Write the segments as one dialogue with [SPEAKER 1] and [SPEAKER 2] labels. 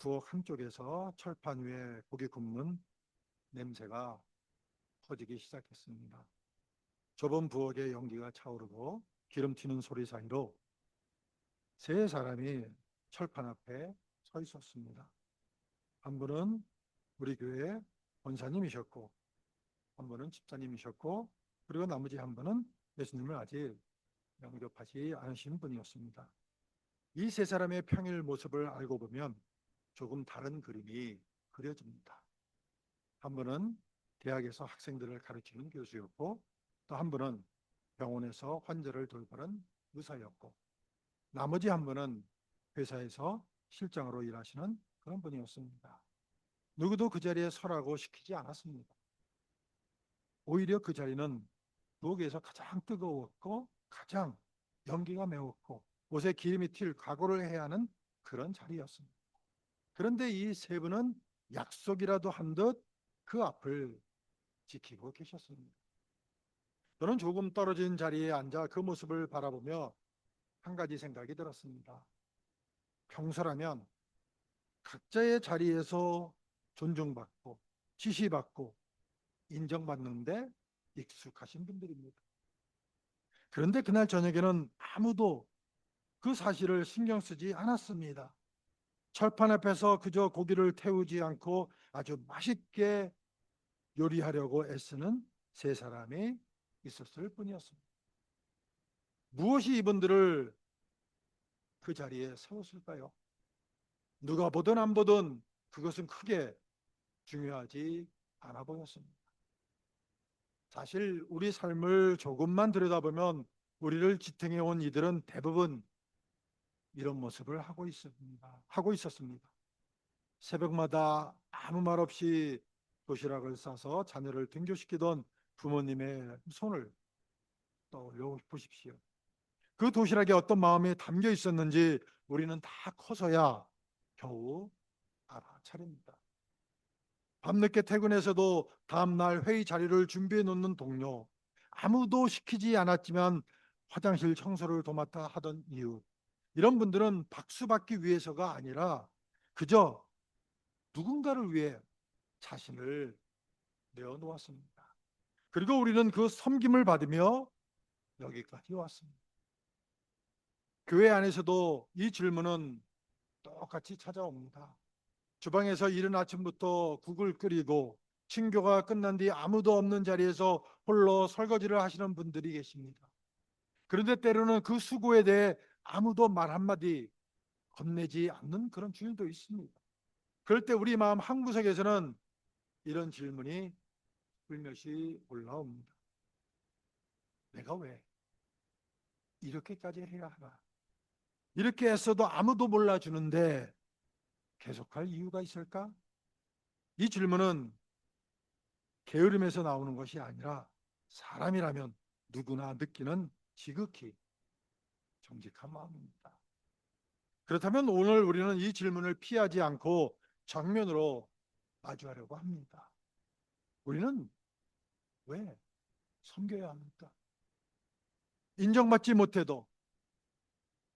[SPEAKER 1] 부엌 한쪽에서 철판 위에 고기 굽는 냄새가 퍼지기 시작했습니다. 좁은 부엌에 연기가 차오르고 기름 튀는 소리 사이로 세 사람이 철판 앞에 서 있었습니다. 한 분은 우리 교회 권사님이셨고, 한 분은 집사님이셨고, 그리고 나머지 한 분은 예수님을 아직 영접하지 않으신 분이었습니다. 이 세 사람의 평일 모습을 알고 보면 조금 다른 그림이 그려집니다. 한 분은 대학에서 학생들을 가르치는 교수였고, 또 한 분은 병원에서 환자를 돌보는 의사였고, 나머지 한 분은 회사에서 실장으로 일하시는 그런 분이었습니다. 누구도 그 자리에 서라고 시키지 않았습니다. 오히려 그 자리는 부엌에서 가장 뜨거웠고 가장 연기가 매웠고 옷에 기름이 튈 각오를 해야 하는 그런 자리였습니다. 그런데 이 세 분은 약속이라도 한 듯 그 앞을 지키고 계셨습니다. 저는 조금 떨어진 자리에 앉아 그 모습을 바라보며 한 가지 생각이 들었습니다. 평소라면 각자의 자리에서 존중받고 지시받고 인정받는데 익숙하신 분들입니다. 그런데 그날 저녁에는 아무도 그 사실을 신경 쓰지 않았습니다. 철판 앞에서 그저 고기를 태우지 않고 아주 맛있게 요리하려고 애쓰는 세 사람이 있었을 뿐이었습니다. 무엇이 이분들을 그 자리에 세웠을까요? 누가 보든 안 보든 그것은 크게 중요하지 않아 보였습니다. 사실 우리 삶을 조금만 들여다보면 우리를 지탱해 온 이들은 대부분 이런 모습을 하고 있었습니다. 새벽마다 아무 말 없이 도시락을 싸서 자녀를 등교시키던 부모님의 손을 떠올려 보십시오. 그 도시락에 어떤 마음이 담겨 있었는지 우리는 다 커서야 겨우 알아차립니다. 밤늦게 퇴근해서도 다음날 회의 자리를 준비해 놓는 동료, 아무도 시키지 않았지만 화장실 청소를 도맡아 하던 이유, 이런 분들은 박수 받기 위해서가 아니라 그저 누군가를 위해 자신을 내어놓았습니다. 그리고 우리는 그 섬김을 받으며 여기까지 왔습니다. 교회 안에서도 이 질문은 똑같이 찾아옵니다. 주방에서 이른 아침부터 국을 끓이고 친교가 끝난 뒤 아무도 없는 자리에서 홀로 설거지를 하시는 분들이 계십니다. 그런데 때로는 그 수고에 대해 아무도 말 한마디 건네지 않는 그런 주일도 있습니다. 그럴 때 우리 마음 한구석에서는 이런 질문이 불며시 올라옵니다. 내가 왜 이렇게까지 해야 하나? 이렇게 애써도 아무도 몰라주는데 계속할 이유가 있을까? 이 질문은 게으름에서 나오는 것이 아니라 사람이라면 누구나 느끼는 지극히 정직한 마음입니다. 그렇다면 오늘 우리는 이 질문을 피하지 않고 정면으로 마주하려고 합니다. 우리는 왜 섬겨야 합니까? 인정받지 못해도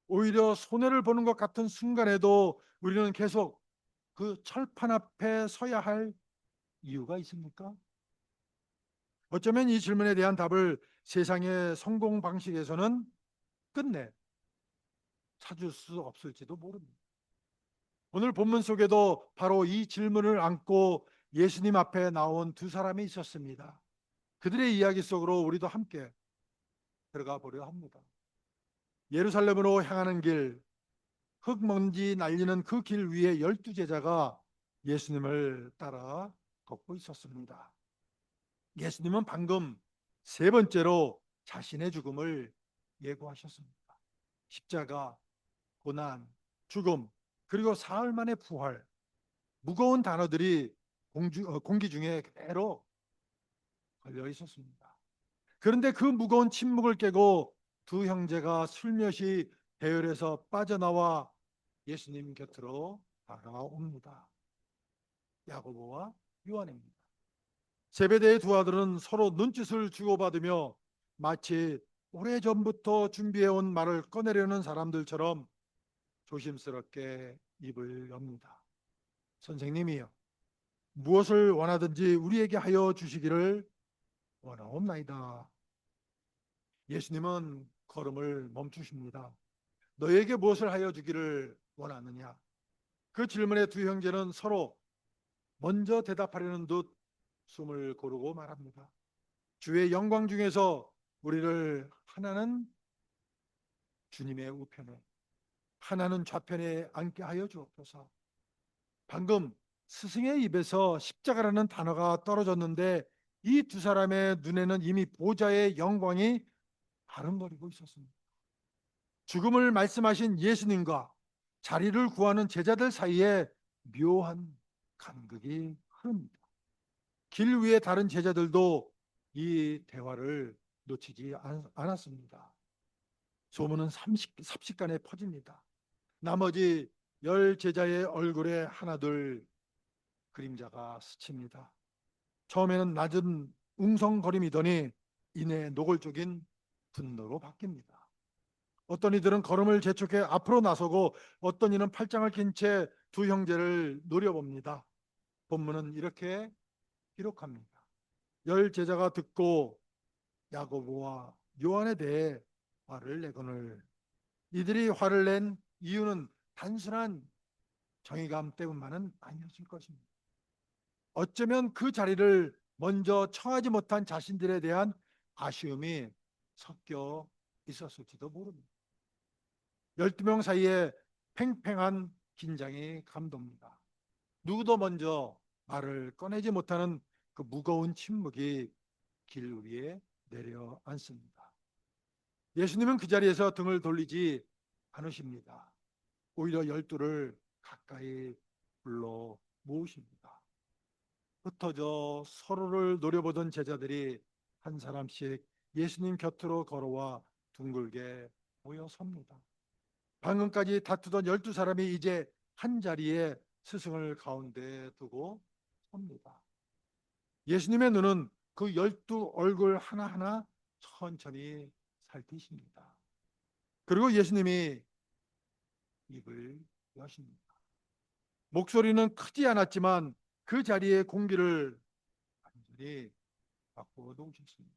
[SPEAKER 1] 오히려 손해를 보는 것 같은 순간에도 우리는 계속 그 철판 앞에 서야 할 이유가 있습니까? 어쩌면 이 질문에 대한 답을 세상의 성공 방식에서는 끝내 찾을 수 없을지도 모릅니다. 오늘 본문 속에도 바로 이 질문을 안고 예수님 앞에 나온 두 사람이 있었습니다. 그들의 이야기 속으로 우리도 함께 들어가 보려 합니다. 예루살렘으로 향하는 길, 흙먼지 날리는 그 길 위에 12제자가 예수님을 따라 걷고 있었습니다. 예수님은 방금 세 번째로 자신의 죽음을 예고하셨습니다. 십자가, 고난, 죽음, 그리고 사흘 만의 부활, 무거운 단어들이 공기 중에 그대로 걸려 있었습니다. 그런데 그 무거운 침묵을 깨고 두 형제가 슬며시 대열에서 빠져나와 예수님 곁으로 다가옵니다. 야고보와 요한입니다. 제베데의 두 아들은 서로 눈짓을 주고받으며 마치 오래전부터 준비해온 말을 꺼내려는 사람들처럼 조심스럽게 입을 엽니다. 선생님이여, 무엇을 원하든지 우리에게 하여 주시기를 원하옵나이다. 예수님은 걸음을 멈추십니다. 너에게 무엇을 하여 주기를 원하느냐? 그 질문에 두 형제는 서로 먼저 대답하려는 듯 숨을 고르고 말합니다. 주의 영광 중에서 우리를 하나는 주님의 우편에, 하나는 좌편에 앉게 하여 주옵소서. 방금 스승의 입에서 십자가라는 단어가 떨어졌는데 이 두 사람의 눈에는 이미 보좌의 영광이 아른거리고 있었습니다. 죽음을 말씀하신 예수님과 자리를 구하는 제자들 사이에 묘한 간극이 흐릅니다. 길 위에 다른 제자들도 이 대화를 놓치지 않았습니다. 소문은 삽시간에 퍼집니다. 나머지 10제자의 얼굴에 하나둘 그림자가 스칩니다. 처음에는 낮은 웅성거림이더니 이내 노골적인 분노로 바뀝니다. 어떤 이들은 걸음을 재촉해 앞으로 나서고 어떤 이는 팔짱을 낀 채 두 형제를 노려봅니다. 본문은 이렇게 기록합니다. 10제자가 듣고 야고보와 요한에 대해 화를 내거늘 이들이 화를 낸 이유는 단순한 정의감 때문만은 아니었을 것입니다. 어쩌면 그 자리를 먼저 청하지 못한 자신들에 대한 아쉬움이 섞여 있었을지도 모릅니다. 12명 사이에 팽팽한 긴장이 감돕니다. 누구도 먼저 말을 꺼내지 못하는 그 무거운 침묵이 길 위에 내려앉습니다. 예수님은 그 자리에서 등을 돌리지 않으십니다. 오히려 12를 가까이 불러 모으십니다. 흩어져 서로를 노려보던 제자들이 한 사람씩 예수님 곁으로 걸어와 둥글게 모여 섭니다. 방금까지 다투던 12사람이 이제 한 자리에 스승을 가운데 두고 섭니다. 예수님의 눈은 그 12 얼굴 하나하나 천천히 살피십니다. 그리고 예수님이 입을 여십니다. 목소리는 크지 않았지만 그 자리의 공기를 완전히 바꾸어 놓으셨습니다.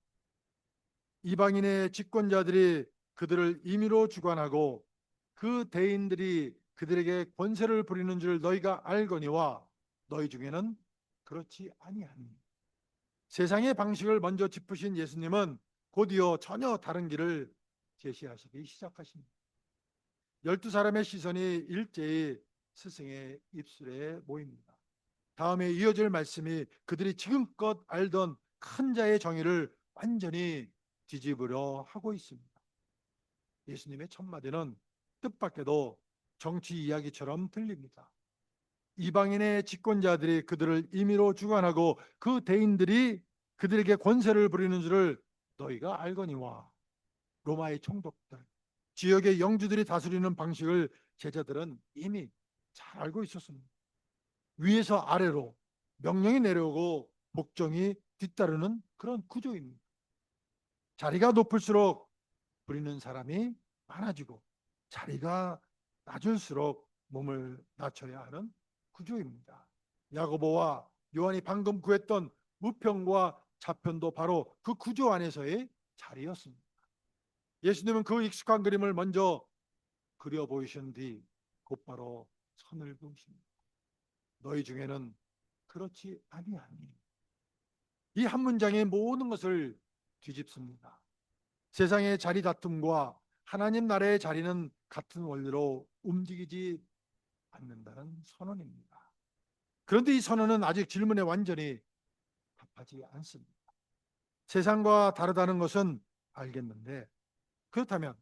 [SPEAKER 1] 이방인의 집권자들이 그들을 임의로 주관하고 그 대인들이 그들에게 권세를 부리는 줄 너희가 알거니와 너희 중에는 그렇지 아니하니. 세상의 방식을 먼저 짚으신 예수님은 곧이어 전혀 다른 길을 제시하시기 시작하십니다. 12사람의 시선이 일제히 스승의 입술에 모입니다. 다음에 이어질 말씀이 그들이 지금껏 알던 큰 자의 정의를 완전히 뒤집으려 하고 있습니다. 예수님의 첫 마디는 뜻밖에도 정치 이야기처럼 들립니다. 이방인의 집권자들이 그들을 임의로 주관하고 그 대인들이 그들에게 권세를 부리는 줄을 너희가 알거니와. 로마의 총독들, 지역의 영주들이 다스리는 방식을 제자들은 이미 잘 알고 있었습니다. 위에서 아래로 명령이 내려오고 복종이 뒤따르는 그런 구조입니다. 자리가 높을수록 부리는 사람이 많아지고 자리가 낮을수록 몸을 낮춰야 하는 구조입니다. 야고보와 요한이 방금 구했던 우편과 좌편도 바로 그 구조 안에서의 자리였습니다. 예수님은 그 익숙한 그림을 먼저 그려 보이신 뒤 곧바로 선을 그으십니다. 너희 중에는 그렇지 아니하니. 이 한 문장의 모든 것을 뒤집습니다. 세상의 자리 다툼과 하나님 나라의 자리는 같은 원리로 움직이지 않는다는 선언입니다. 그런데 이 선언은 아직 질문에 완전히 답하지 않습니다. 세상과 다르다는 것은 알겠는데 그렇다면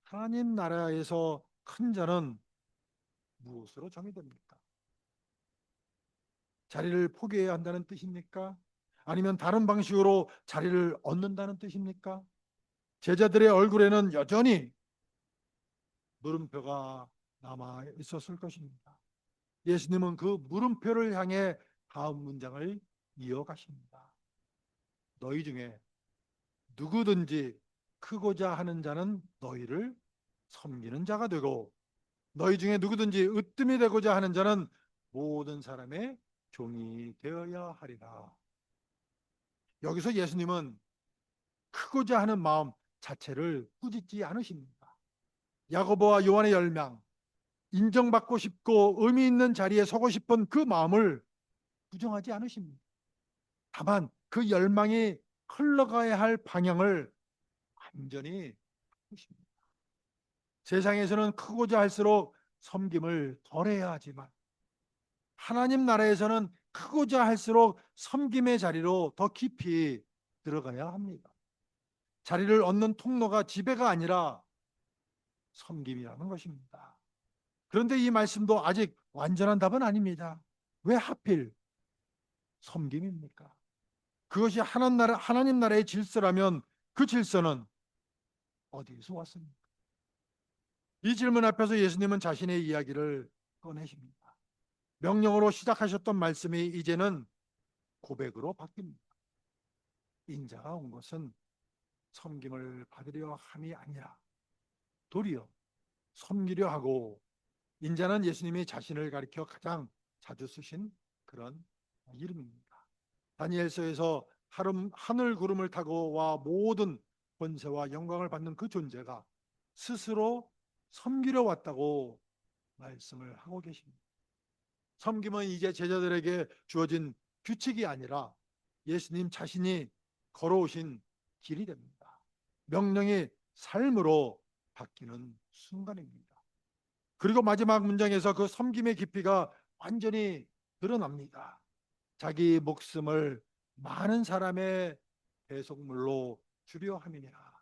[SPEAKER 1] 하나님 나라에서 큰 자는 무엇으로 정의됩니까? 자리를 포기해야 한다는 뜻입니까? 아니면 다른 방식으로 자리를 얻는다는 뜻입니까? 제자들의 얼굴에는 여전히 물음표가 남아 있었을 것입니다. 예수님은 그 물음표를 향해 다음 문장을 이어가십니다. 너희 중에 누구든지 크고자 하는 자는 너희를 섬기는 자가 되고 너희 중에 누구든지 으뜸이 되고자 하는 자는 모든 사람의 종이 되어야 하리라. 여기서 예수님은 크고자 하는 마음 자체를 꾸짖지 않으십니다. 야고보와 요한의 열망, 인정받고 싶고 의미 있는 자리에 서고 싶은 그 마음을 부정하지 않으십니다. 다만 그 열망이 흘러가야 할 방향을 완전히 바꾸십니다. 세상에서는 크고자 할수록 섬김을 덜해야 하지만 하나님 나라에서는 크고자 할수록 섬김의 자리로 더 깊이 들어가야 합니다. 자리를 얻는 통로가 지배가 아니라 섬김이라는 것입니다. 그런데 이 말씀도 아직 완전한 답은 아닙니다. 왜 하필 섬김입니까? 그것이 하나님 나라의 질서라면 그 질서는 어디에서 왔습니까? 이 질문 앞에서 예수님은 자신의 이야기를 꺼내십니다. 명령으로 시작하셨던 말씀이 이제는 고백으로 바뀝니다. 인자가 온 것은 섬김을 받으려 함이 아니라 도리어 섬기려 하고, 인자는 예수님이 자신을 가리켜 가장 자주 쓰신 그런 이름입니다. 다니엘서에서 하늘 구름을 타고 와 모든 권세와 영광을 받는 그 존재가 스스로 섬기려 왔다고 말씀을 하고 계십니다. 섬김은 이제 제자들에게 주어진 규칙이 아니라 예수님 자신이 걸어오신 길이 됩니다. 명령이 삶으로 바뀌는 순간입니다. 그리고 마지막 문장에서 그 섬김의 깊이가 완전히 드러납니다. 자기 목숨을 많은 사람의 대속물로 주려 함이니라.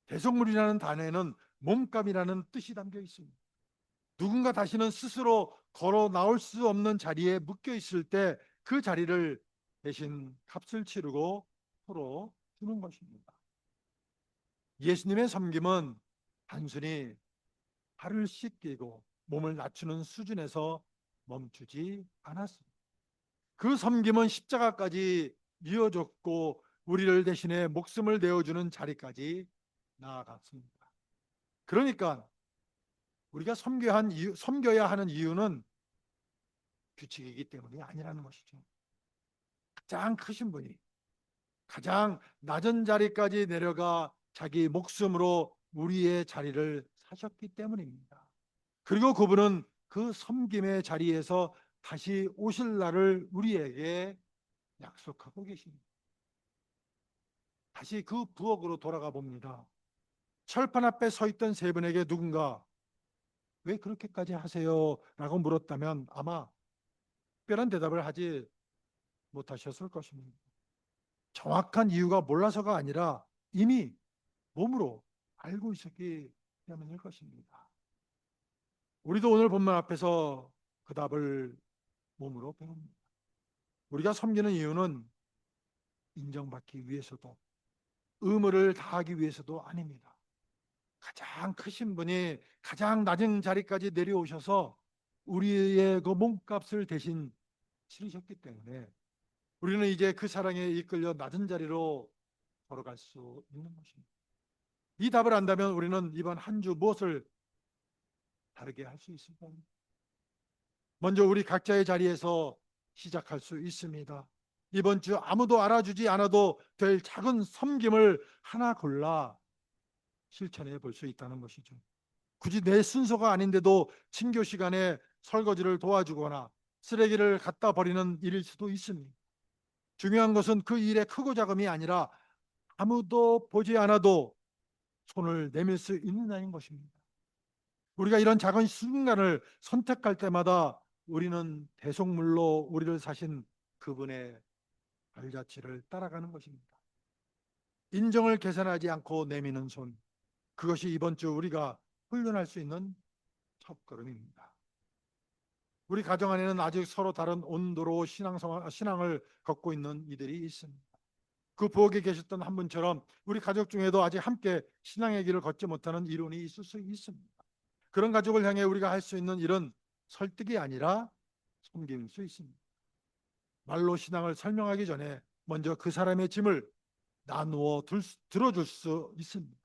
[SPEAKER 1] 대속물이라는 단어에는 몸값이라는 뜻이 담겨 있습니다. 누군가 다시는 스스로 걸어 나올 수 없는 자리에 묶여 있을 때 그 자리를 대신 값을 치르고 풀어 주는 것입니다. 예수님의 섬김은 단순히 발을 씻기고 몸을 낮추는 수준에서 멈추지 않았습니다. 그 섬김은 십자가까지 이어졌고 우리를 대신해 목숨을 내어주는 자리까지 나아갔습니다. 그러니까 우리가 섬겨야 하는 이유는 규칙이기 때문이 아니라는 것이죠. 가장 크신 분이 가장 낮은 자리까지 내려가 자기 목숨으로 우리의 자리를 사셨기 때문입니다. 그리고 그분은 그 섬김의 자리에서 다시 오실 날을 우리에게 약속하고 계십니다. 다시 그 부엌으로 돌아가 봅니다. 철판 앞에 서 있던 세 분에게 누군가 왜 그렇게까지 하세요? 라고 물었다면 아마 특별한 대답을 하지 못하셨을 것입니다. 정확한 이유가 몰라서가 아니라 이미 몸으로 알고 있었기 때문일 것입니다. 우리도 오늘 본문 앞에서 그 답을 몸으로 배웁니다. 우리가 섬기는 이유는 인정받기 위해서도 의무를 다하기 위해서도 아닙니다. 가장 크신 분이 가장 낮은 자리까지 내려오셔서 우리의 그 몸값을 대신 치르셨기 때문에 우리는 이제 그 사랑에 이끌려 낮은 자리로 걸어갈 수 있는 것입니다. 이 답을 안다면 우리는 이번 한 주 무엇을 다르게 할 수 있을까요? 먼저 우리 각자의 자리에서 시작할 수 있습니다. 이번 주 아무도 알아주지 않아도 될 작은 섬김을 하나 골라 실천해 볼 수 있다는 것이죠. 굳이 내 순서가 아닌데도 친교 시간에 설거지를 도와주거나 쓰레기를 갖다 버리는 일일 수도 있습니다. 중요한 것은 그 일의 크고 작음이 아니라 아무도 보지 않아도 손을 내밀 수 있느냐는 것입니다. 우리가 이런 작은 순간을 선택할 때마다 우리는 대속물로 우리를 사신 그분의 발자취를 따라가는 것입니다. 인정을 계산하지 않고 내미는 손, 그것이 이번 주 우리가 훈련할 수 있는 첫걸음입니다. 우리 가정 안에는 아직 서로 다른 온도로 신앙을 걷고 있는 이들이 있습니다. 그 부엌에 계셨던 한 분처럼 우리 가족 중에도 아직 함께 신앙의 길을 걷지 못하는 이론이 있을 수 있습니다. 그런 가족을 향해 우리가 할 수 있는 일은 설득이 아니라 섬길 수 있습니다. 말로 신앙을 설명하기 전에 먼저 그 사람의 짐을 나누어 들어줄 수 있습니다.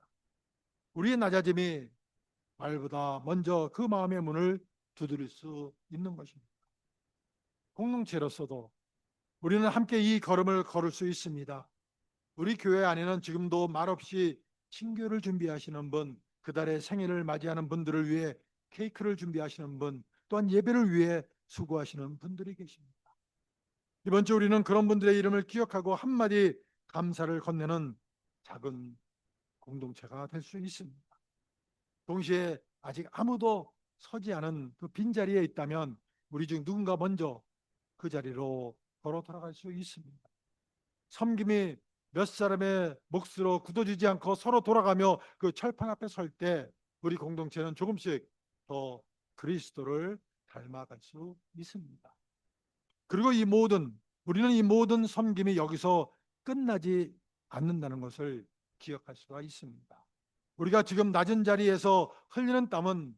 [SPEAKER 1] 우리의 낮아짐이 말보다 먼저 그 마음의 문을 두드릴 수 있는 것입니다. 공동체로서도 우리는 함께 이 걸음을 걸을 수 있습니다. 우리 교회 안에는 지금도 말없이 친교를 준비하시는 분, 그달의 생일을 맞이하는 분들을 위해 케이크를 준비하시는 분, 또한 예배를 위해 수고하시는 분들이 계십니다. 이번 주 우리는 그런 분들의 이름을 기억하고 한마디 감사를 건네는 작은 공동체가 될 수 있습니다. 동시에 아직 아무도 서지 않은 그 빈자리에 있다면 우리 중 누군가 먼저 그 자리로 걸어 돌아갈 수 있습니다. 섬김이 몇 사람의 몫으로 굳어지지 않고 서로 돌아가며 그 철판 앞에 설 때 우리 공동체는 조금씩 더 그리스도를 닮아갈 수 있습니다. 그리고 우리는 이 모든 섬김이 여기서 끝나지 않는다는 것을 기억할 수가 있습니다. 우리가 지금 낮은 자리에서 흘리는 땀은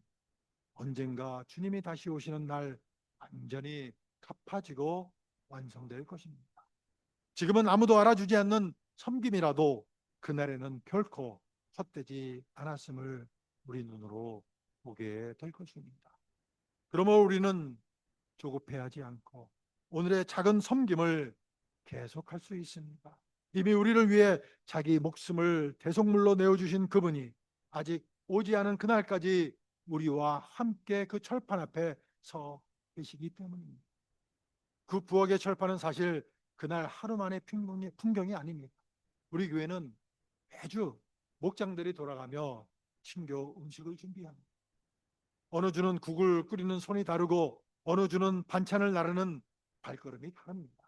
[SPEAKER 1] 언젠가 주님이 다시 오시는 날 완전히 갚아지고 완성될 것입니다. 지금은 아무도 알아주지 않는 섬김이라도 그날에는 결코 헛되지 않았음을 우리 눈으로 보게 될 것입니다. 그러므로 우리는 조급해하지 않고 오늘의 작은 섬김을 계속할 수 있습니다. 이미 우리를 위해 자기 목숨을 대속물로 내어주신 그분이 아직 오지 않은 그날까지 우리와 함께 그 철판 앞에 서 계시기 때문입니다. 그 부엌의 철판은 사실 그날 하루만의 풍경이 아닙니다. 우리 교회는 매주 목장들이 돌아가며 친교 음식을 준비합니다. 어느 주는 국을 끓이는 손이 다르고 어느 주는 반찬을 나르는 발걸음이 다릅니다.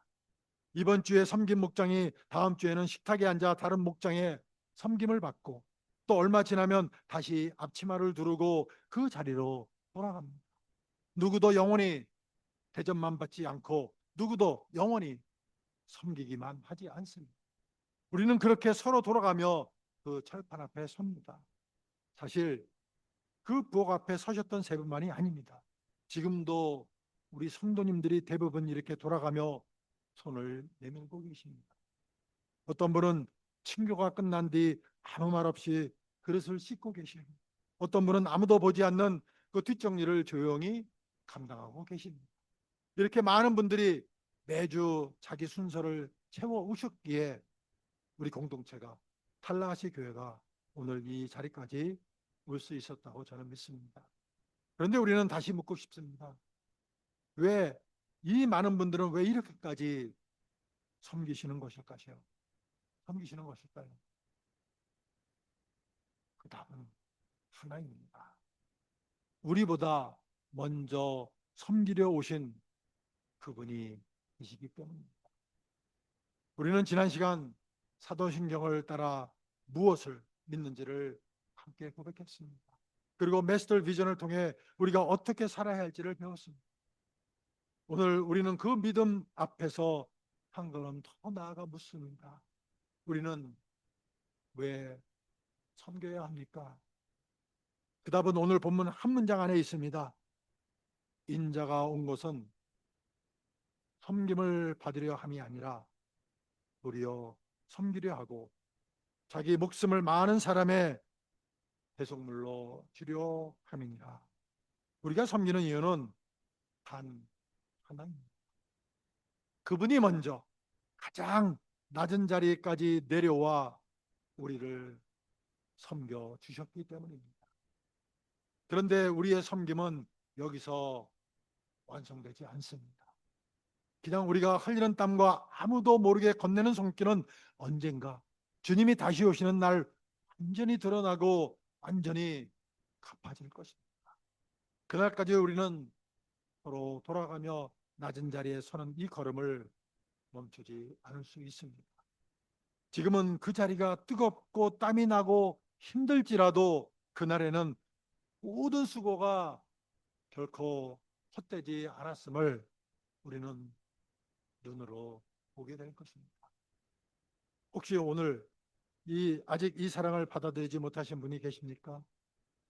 [SPEAKER 1] 이번 주에 섬김 목장이 다음 주에는 식탁에 앉아 다른 목장에 섬김을 받고 또 얼마 지나면 다시 앞치마를 두르고 그 자리로 돌아갑니다. 누구도 영원히 대접만 받지 않고 누구도 영원히 섬기기만 하지 않습니다. 우리는 그렇게 서로 돌아가며 그 철판 앞에 섭니다. 사실 그 부엌 앞에 서셨던 세 분만이 아닙니다. 지금도 우리 성도님들이 대부분 이렇게 돌아가며 손을 내밀고 계십니다. 어떤 분은 친교가 끝난 뒤 아무 말 없이 그릇을 씻고 계시고 어떤 분은 아무도 보지 않는 그 뒷정리를 조용히 감당하고 계십니다. 이렇게 많은 분들이 매주 자기 순서를 채워 오셨기에 우리 공동체가 탈라하시 교회가 오늘 이 자리까지 올 수 있었다고 저는 믿습니다. 그런데 우리는 다시 묻고 싶습니다. 왜 이 많은 분들은 왜 이렇게까지 섬기시는 것일까요? 섬기시는 것일까요? 그 답은 하나입니다. 우리보다 먼저 섬기려 오신 그분이 계시기 때문입니다. 우리는 지난 시간 사도신경을 따라 무엇을 믿는지를 함께 고백했습니다. 그리고 메스터 비전을 통해 우리가 어떻게 살아야 할지를 배웠습니다. 오늘 우리는 그 믿음 앞에서 한 걸음 더 나아가 묻습니다. 우리는 왜 섬겨야 합니까? 그 답은 오늘 본문 한 문장 안에 있습니다. 인자가 온 것은 섬김을 받으려 함이 아니라 도리어 섬기려 하고 자기 목숨을 많은 사람의 대속물로 주려 함이니라. 우리가 섬기는 이유는 단 하나입니다. 그분이 먼저 가장 낮은 자리까지 내려와 우리를 섬겨 주셨기 때문입니다. 그런데 우리의 섬김은 여기서 완성되지 않습니다. 그냥 우리가 흘리는 땀과 아무도 모르게 건네는 손길은 언젠가 주님이 다시 오시는 날 완전히 드러나고 완전히 갚아질 것입니다. 그날까지 우리는 서로 돌아가며 낮은 자리에 서는 이 걸음을 멈추지 않을 수 있습니다. 지금은 그 자리가 뜨겁고 땀이 나고 힘들지라도 그날에는 모든 수고가 결코 헛되지 않았음을 우리는 눈으로 보게 될 것입니다. 혹시 오늘 아직 이 사랑을 받아들이지 못하신 분이 계십니까?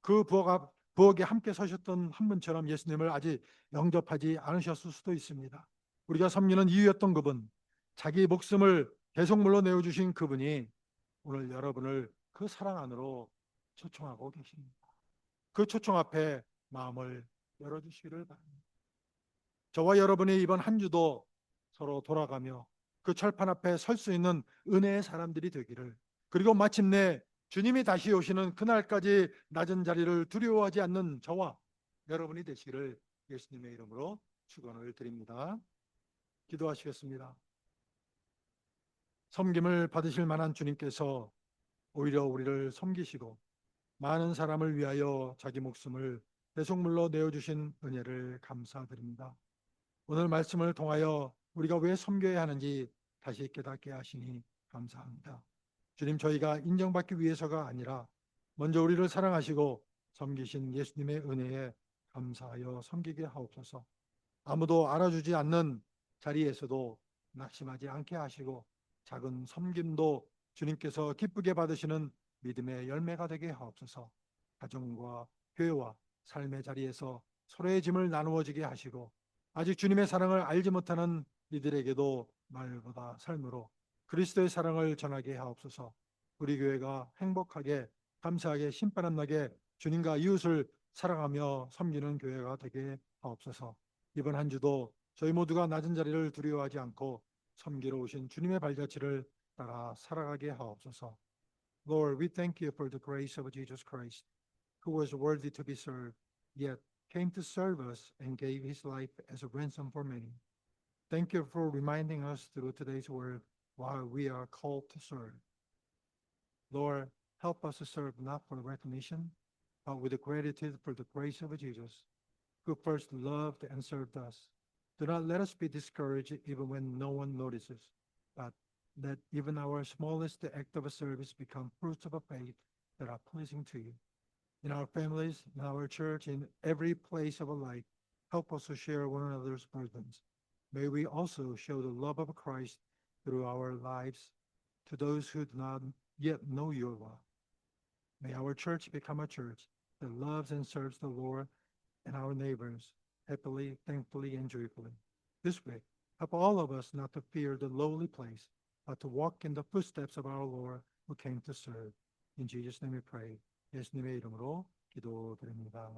[SPEAKER 1] 그 부엌에 함께 서셨던 한 분처럼 예수님을 아직 영접하지 않으셨을 수도 있습니다. 우리가 섬기는 이유였던 그분, 자기 목숨을 대속물로 내어주신 그분이 오늘 여러분을 그 사랑 안으로 초청하고 계십니다. 그 초청 앞에 마음을 열어주시기를 바랍니다. 저와 여러분이 이번 한 주도 서로 돌아가며 그 철판 앞에 설 수 있는 은혜의 사람들이 되기를, 그리고 마침내 주님이 다시 오시는 그날까지 낮은 자리를 두려워하지 않는 저와 여러분이 되시기를 예수님의 이름으로 축원을 드립니다. 기도하시겠습니다. 섬김을 받으실 만한 주님께서 오히려 우리를 섬기시고 많은 사람을 위하여 자기 목숨을 대속물로 내어주신 은혜를 감사드립니다. 오늘 말씀을 통하여 우리가 왜 섬겨야 하는지 다시 깨닫게 하시니 감사합니다. 주님, 저희가 인정받기 위해서가 아니라 먼저 우리를 사랑하시고 섬기신 예수님의 은혜에 감사하여 섬기게 하옵소서. 아무도 알아주지 않는 자리에서도 낙심하지 않게 하시고 작은 섬김도 주님께서 기쁘게 받으시는 믿음의 열매가 되게 하옵소서. 가정과 교회와 삶의 자리에서 서로의 짐을 나누어지게 하시고 아직 주님의 사랑을 알지 못하는 이들에게도 말보다 삶으로 그리스도의 사랑을 전하게 하옵소서. 우리 교회가 행복하게 감사하게 신바람 나게 주님과 이웃을 사랑하며 섬기는 교회가 되게 하옵소서. 이번 한 주도 저희 모두가 낮은 자리를 두려워하지 않고 섬기러 오신 주님의 발자취를 따라 살아가게 하옵소서. Lord, we thank you for the grace of Jesus Christ, who was worthy to be served, yet came to serve us and gave his life as a ransom for many. Thank you for reminding us through today's word why we are called to serve. Lord, help us to serve not for recognition, but with gratitude for the grace of Jesus, who first loved and served us. Do not let us be discouraged even when no one notices, but let even our smallest act of service become fruits of a faith that are pleasing to you. In our families, in our church, in every place of our life, help us to share one another's burdens. May we also show the love of Christ through our lives to those who do not yet know your love. May our church become a church that loves and serves the Lord and our neighbors happily, thankfully, and joyfully. This way, help all of us not to fear the lowly place, but to walk in the footsteps of our Lord who came to serve. In Jesus' name we pray. 예수님의 이름으로 기도드립니다.